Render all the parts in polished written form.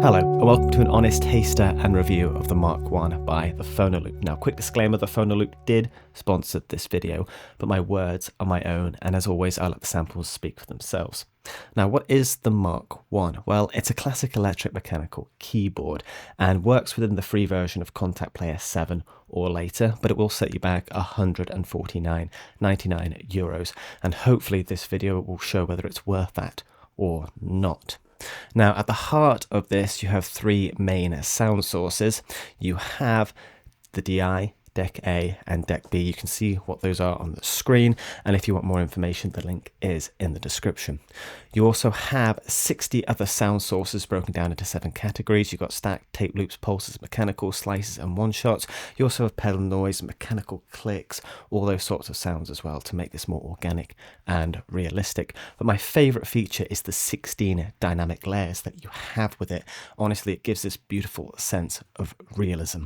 Hello, and welcome to an honest taster and review of the Mark I by ThePhonoLoop. Now, quick disclaimer, ThePhonoLoop did sponsor this video, but my words are my own, and as always, I'll let the samples speak for themselves. Now, what is the Mark I? Well, it's a classic electric mechanical keyboard and works within the free version of Kontakt Player 7 or later, but it will set you back €149.99, and hopefully this video will show whether it's worth that or not. Now, at the heart of this, you have three main sound sources. You have the DI, Deck A, and Deck B. You can see what those are on the screen, and if you want more information, the link is in the description. You also have 60 other sound sources broken down into 7 categories. You've got stack, tape loops, pulses, mechanical, slices, and one-shots. You also have pedal noise, mechanical clicks, all those sorts of sounds as well to make this more organic and realistic. But my favorite feature is the 16 dynamic layers that you have with it. Honestly, it gives this beautiful sense of realism.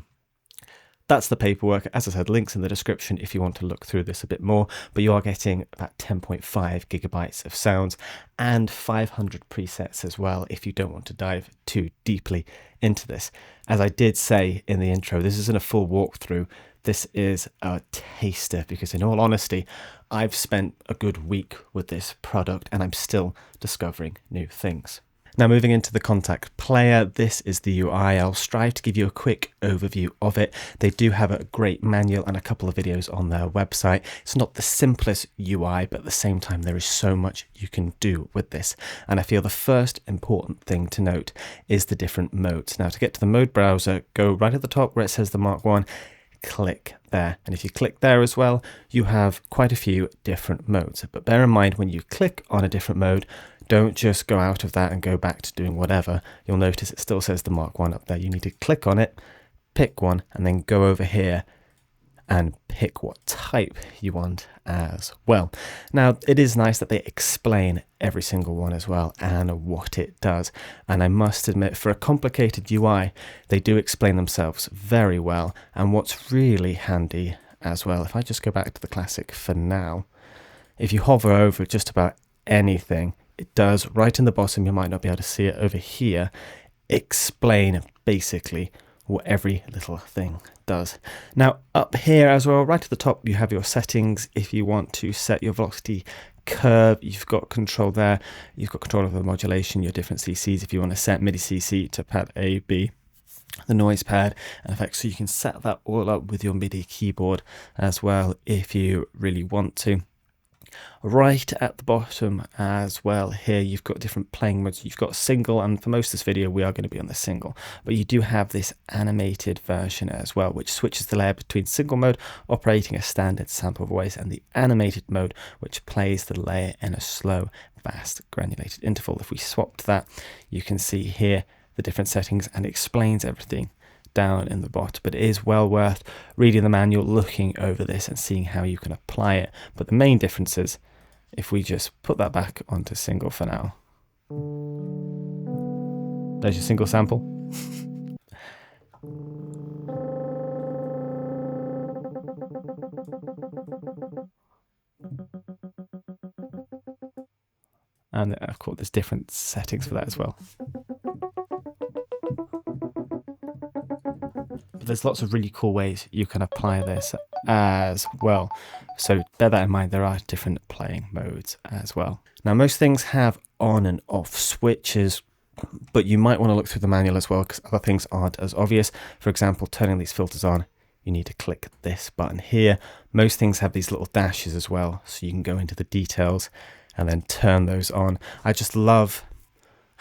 That's the paperwork. As I said, links in the description if you want to look through this a bit more, but you are getting about 10.5 gigabytes of sounds and 500 presets as well if you don't want to dive too deeply into this. As I did say in the intro, this isn't a full walkthrough. This is a taster because in all honesty, I've spent a good week with this product and I'm still discovering new things. Now moving into the Kontakt player, this is the UI. I'll strive to give you a quick overview of it. They do have a great manual and a couple of videos on their website. It's not the simplest UI, but at the same time, there is so much you can do with this. And I feel the first important thing to note is the different modes. Now to get to the mode browser, go right at the top where it says the Mark I, click there. And if you click there as well, you have quite a few different modes. But bear in mind when you click on a different mode, don't just go out of that and go back to doing whatever. You'll notice it still says the Mark I up there. You need to click on it, pick one, and then go over here and pick what type you want as well. Now, it is nice that they explain every single one as well and what it does. And I must admit, for a complicated UI, they do explain themselves very well. And what's really handy as well, if I just go back to the classic for now, if you hover over just about anything, it does right in the bottom, you might not be able to see it over here, explain basically what every little thing does. Now up here as well, right at the top, you have your settings. If you want to set your velocity curve, you've got control there. You've got control of the modulation, your different CCs. If you want to set MIDI CC to pad A, B, the noise pad and effects, so you can set that all up with your MIDI keyboard as well if you really want to. Right at the bottom as well here, you've got different playing modes. You've got single, and for most of this video we are going to be on the single, but you do have this animated version as well, which switches the layer between single mode operating a standard sample voice and the animated mode, which plays the layer in a slow, fast, granulated interval. If we swapped that, you can see here the different settings and explains everything down in the bot, but it is well worth reading the manual, looking over this and seeing how you can apply it. But the main difference is, if we just put that back onto single for now, there's your single sample. And of course there's different settings for that as well. There's lots of really cool ways you can apply this as well. So bear that in mind, there are different playing modes as well. Now most things have on and off switches, but you might want to look through the manual as well because other things aren't as obvious. For example, turning these filters on, you need to click this button here. Most things have these little dashes as well, so you can go into the details and then turn those on. I just love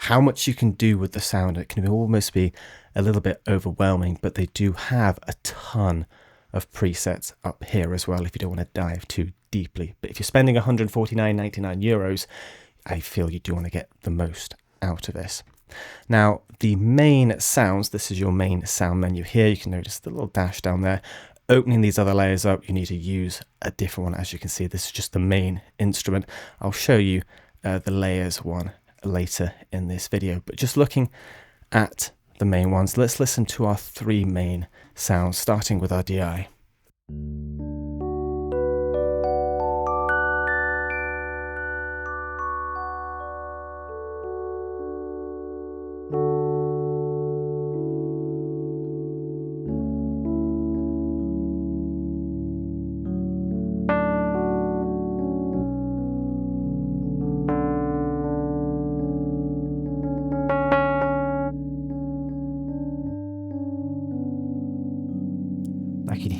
how much you can do with the sound. It can almost be a little bit overwhelming, but they do have a ton of presets up here as well if you don't want to dive too deeply. But if you're spending €149.99, I feel you do want to get the most out of this. Now, the main sounds, this is your main sound menu here. You can notice the little dash down there. Opening these other layers up, you need to use a different one. As you can see, this is just the main instrument. I'll show you the layers one later in this video, but just looking at the main ones, let's listen to our three main sounds, starting with our DI.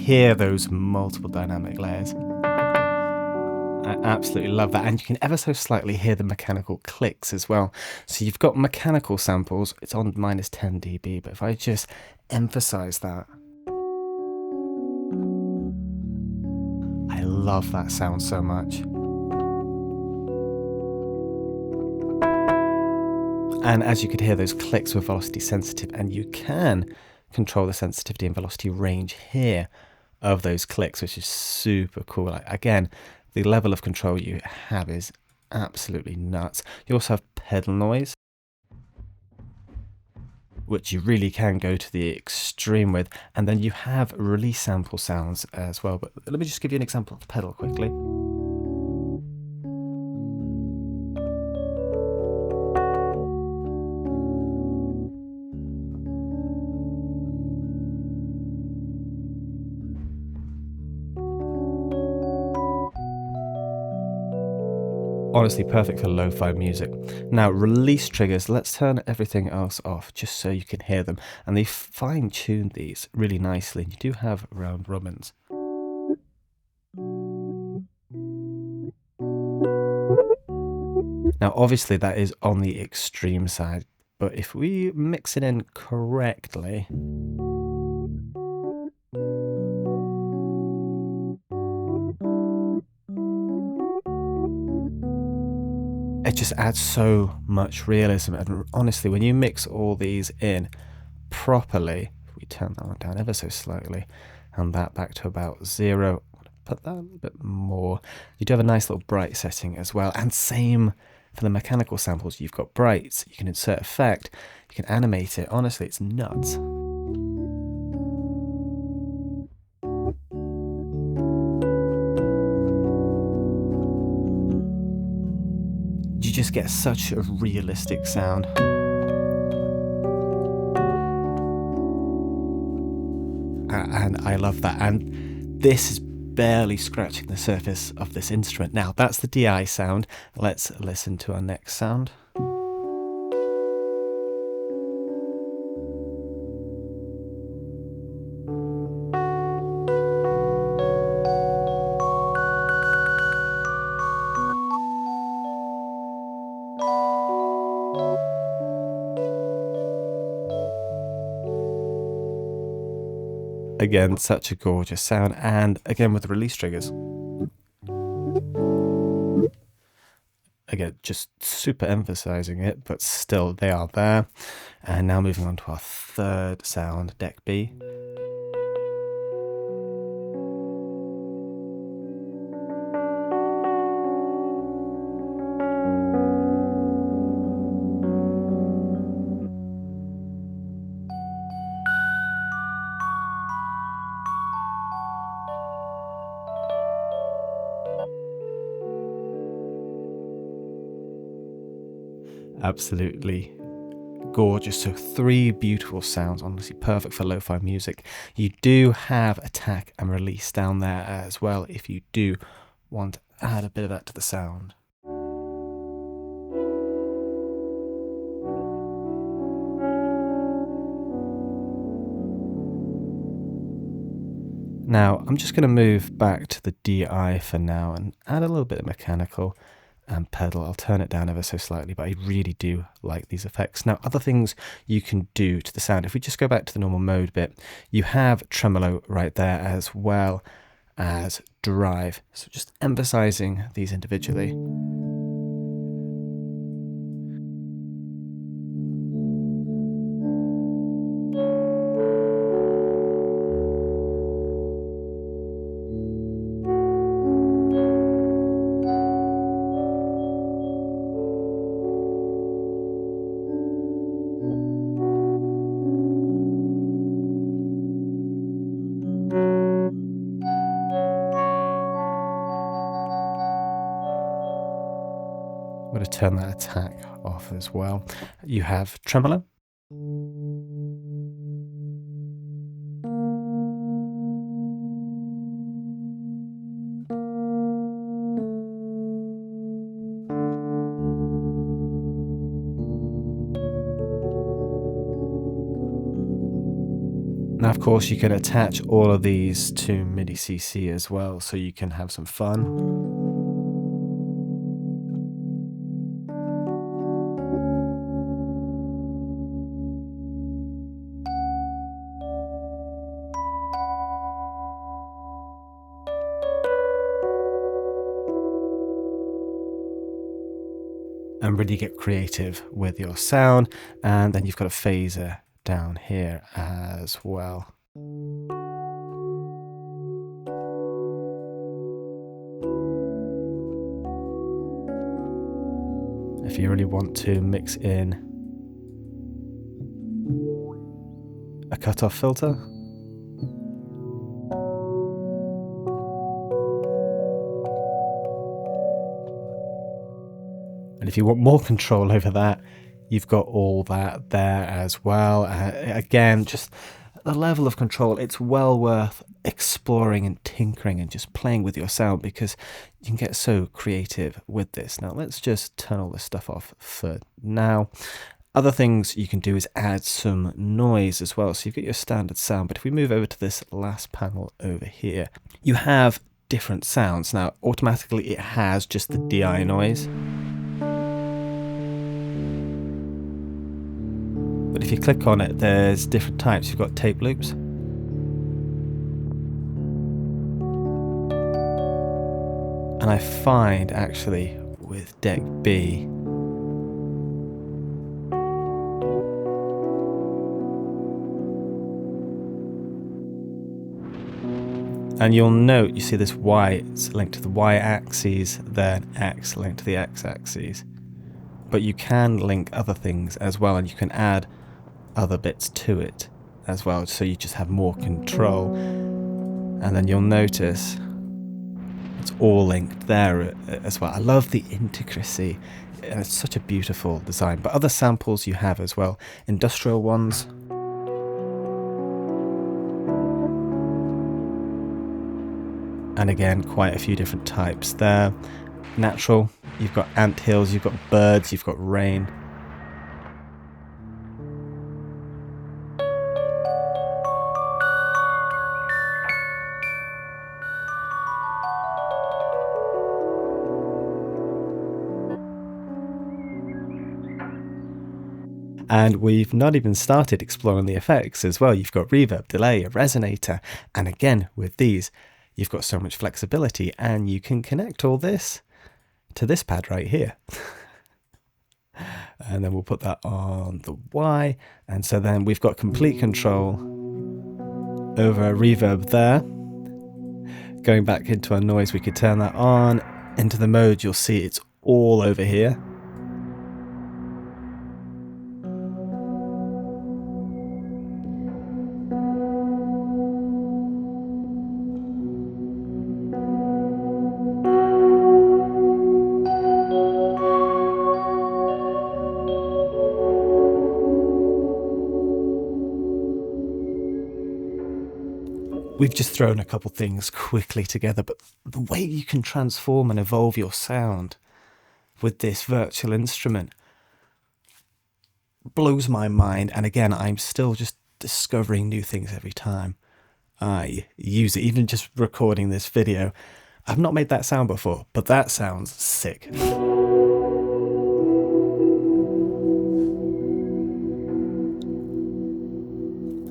hear those multiple dynamic layers. I absolutely love that. And you can ever so slightly hear the mechanical clicks as well. So you've got mechanical samples, it's on minus 10 dB, but if I just emphasize that, I love that sound so much. And as you could hear, those clicks were velocity sensitive, and you can control the sensitivity and velocity range here of those clicks, which is super cool. Like, again, the level of control you have is absolutely nuts. You also have pedal noise, which you really can go to the extreme with, and then you have release sample sounds as well. But let me just give you an example of pedal quickly. Honestly, perfect for lo-fi music. Now, release triggers, let's turn everything else off just so you can hear them. And they fine-tuned these really nicely. You do have round robins. Now, obviously, that is on the extreme side, but if we mix it in correctly, it just adds so much realism. And honestly, when you mix all these in properly, if we turn that one down ever so slightly and that back to about 0, put that a little bit more, you do have a nice little bright setting as well. And same for the mechanical samples. You've got brights, you can insert effect, you can animate it. Honestly, it's nuts. You just get such a realistic sound. And I love that. And this is barely scratching the surface of this instrument. Now, that's the DI sound. Let's listen to our next sound. Again, such a gorgeous sound, and again with the release triggers. Again, just super emphasizing it, but still they are there. And now moving on to our third sound, deck B. Absolutely gorgeous. So 3 beautiful sounds, honestly perfect for lo-fi music. You do have attack and release down there as well if you do want to add a bit of that to the sound. Now I'm just going to move back to the DI for now and add a little bit of mechanical and pedal. I'll turn it down ever so slightly, but I really do like these effects. Now, other things you can do to the sound, if we just go back to the normal mode bit, you have tremolo right there as well as drive. So just emphasizing these individually. I'm going to turn that attack off as well. You have tremolo. Now, of course, you can attach all of these to MIDI CC as well, so you can have some fun. And really get creative with your sound. And then you've got a phaser down here as well. If you really want to mix in a cutoff filter. And if you want more control over that, you've got all that there as well. Again, just the level of control, it's well worth exploring and tinkering and just playing with your sound, because you can get so creative with this. Now let's just turn all this stuff off for now. Other things you can do is add some noise as well. So you've got your standard sound, but if we move over to this last panel over here, you have different sounds. Now automatically it has just the DI noise. But if you click on it, there's different types. You've got tape loops. And I find actually with deck B, and you'll note, you see this Y, it's linked to the Y axis, then X linked to the X axis. But you can link other things as well, and you can add other bits to it as well, so you just have more control. And then you'll notice it's all linked there as well. I love the intricacy, and it's such a beautiful design. But other samples you have as well, industrial ones. And again, quite a few different types there. Natural, you've got anthills, you've got birds, you've got rain. And we've not even started exploring the effects as well. You've got reverb, delay, a resonator. And again, with these, you've got so much flexibility, and you can connect all this to this pad right here. And then we'll put that on the Y. And so then we've got complete control over reverb there. Going back into our noise, we could turn that on. Into the mode, you'll see it's all over here. We've just thrown a couple things quickly together, but the way you can transform and evolve your sound with this virtual instrument blows my mind. And again, I'm still just discovering new things every time I use it. Even just recording this video, I've not made that sound before, but that sounds sick.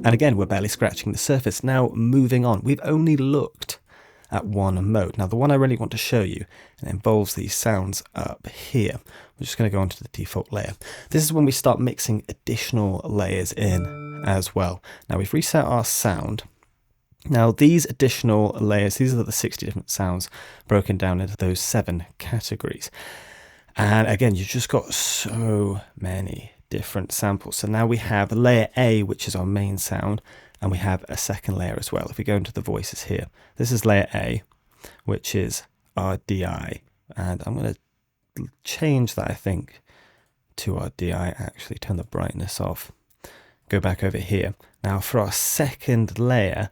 And again, we're barely scratching the surface. Now, moving on, we've only looked at one mode. Now, the one I really want to show you, and involves these sounds up here. We're just going to go onto the default layer. This is when we start mixing additional layers in as well. Now, we've reset our sound. Now, these additional layers, these are the 60 different sounds broken down into those 7 categories. And again, you've just got so many different samples. So now we have layer A, which is our main sound, and we have a second layer as well. If we go into the voices here, this is layer A, which is our DI, and I'm going to change that, I think, to our DI. Actually turn the brightness off, go back over here. Now for our second layer,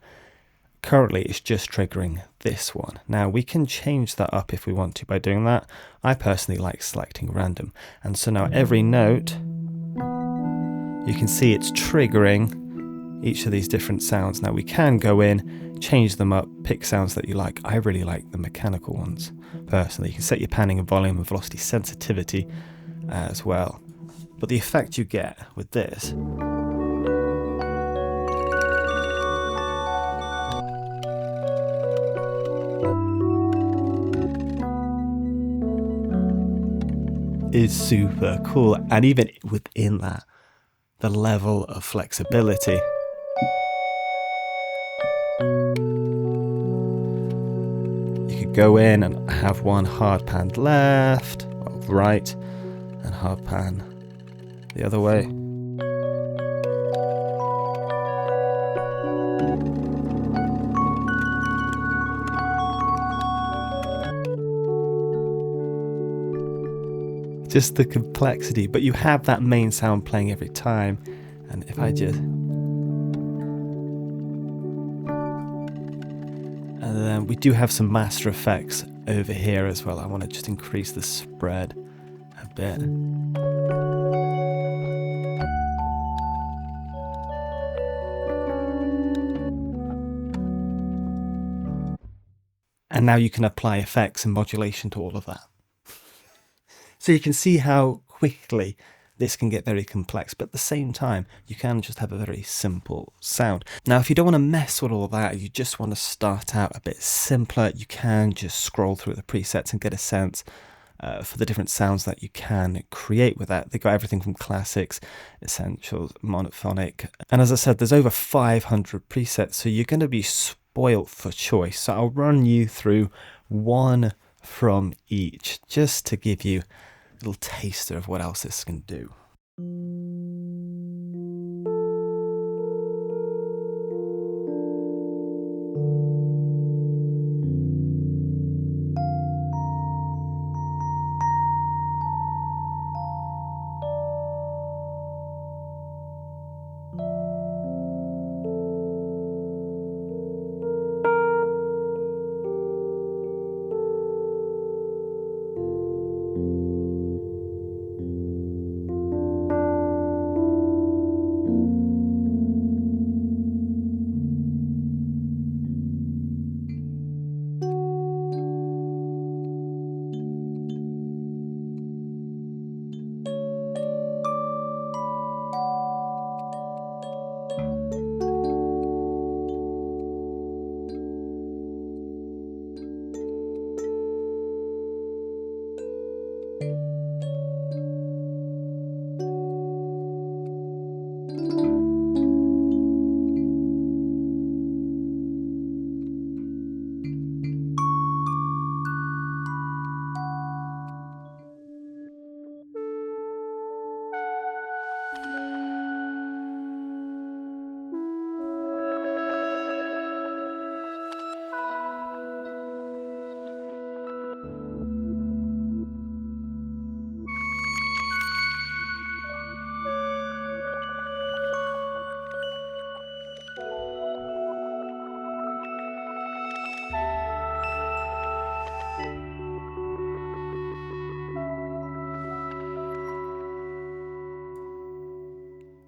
currently it's just triggering this one. Now we can change that up if we want to by doing that. I personally like selecting random, and so now every note, you can see it's triggering, each of these different sounds. Now we can go in, change them up, pick sounds that you like. I really like the mechanical ones personally. You can set your panning and volume and velocity sensitivity as well. But the effect you get with this is super cool, and even within that, the level of flexibility. You could go in and have one hard pan left, or right, and hard pan the other way. Just the complexity, but you have that main sound playing every time. And if I just, and then we do have some master effects over here as well. I want to just increase the spread a bit. And now you can apply effects and modulation to all of that. So you can see how quickly this can get very complex, but at the same time, you can just have a very simple sound. Now, if you don't want to mess with all that, you just want to start out a bit simpler, you can just scroll through the presets and get a sense for the different sounds that you can create with that. They've got everything from classics, essentials, monophonic. And as I said, there's over 500 presets, so you're going to be spoilt for choice. So I'll run you through one from each, just to give you a little taster of what else this can do.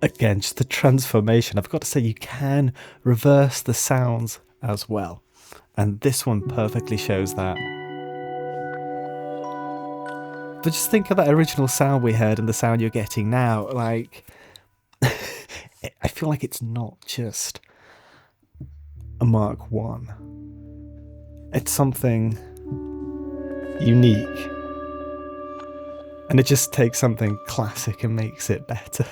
Again, just the transformation. I've got to say, you can reverse the sounds as well. And this one perfectly shows that. But just think of that original sound we heard and the sound you're getting now. Like, I feel like it's not just a Mark 1. It's something unique. And it just takes something classic and makes it better.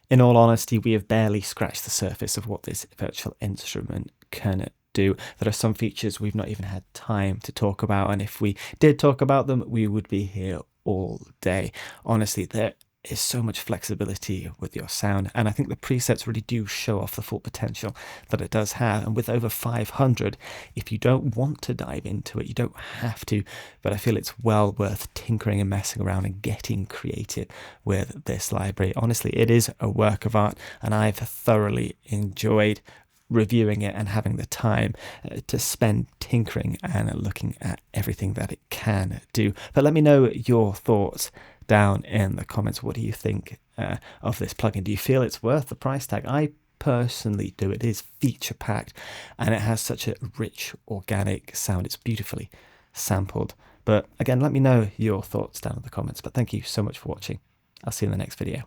In all honesty, we have barely scratched the surface of what this virtual instrument can do. There are some features we've not even had time to talk about, and if we did talk about them, we would be here all day. Honestly, there is so much flexibility with your sound, and I think the presets really do show off the full potential that it does have. And with over 500, if you don't want to dive into it, you don't have to, but I feel it's well worth tinkering and messing around and getting creative with this library. Honestly, it is a work of art, and I've thoroughly enjoyed reviewing it and having the time to spend tinkering and looking at everything that it can do. But let me know your thoughts down in the comments. What do you think of this plugin? Do you feel it's worth the price tag? I personally do. It is feature packed and it has such a rich organic sound. It's beautifully sampled. But again, let me know your thoughts down in the comments. But thank you so much for watching. I'll see you in the next video.